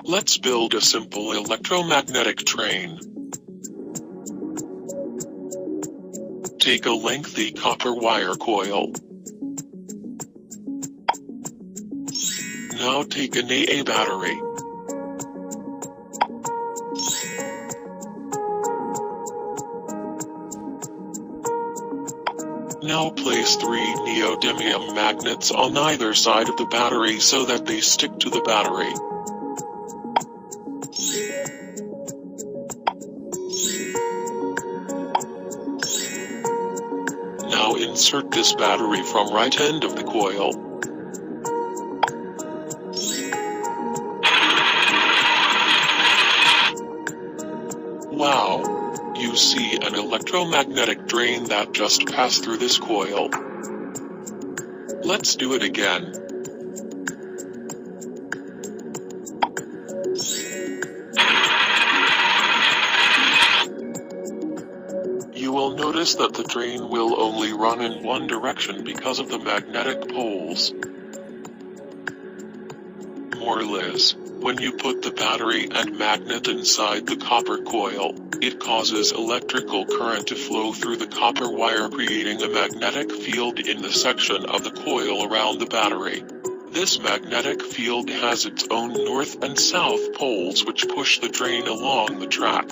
Let's build a simple electromagnetic train. Take a lengthy copper wire coil. Now take an AA battery. Now place 3 neodymium magnets on either side of the battery so that they stick to the battery. Now insert this battery from right end of the coil. Wow! You see an electromagnetic train that just passed through this coil. Let's do it again. You will notice that the train will only run in one direction because of the magnetic poles. Morales, when you put the battery and magnet inside the copper coil, it causes electrical current to flow through the copper wire, creating a magnetic field in the section of the coil around the battery. This magnetic field has its own north and south poles which push the train along the track.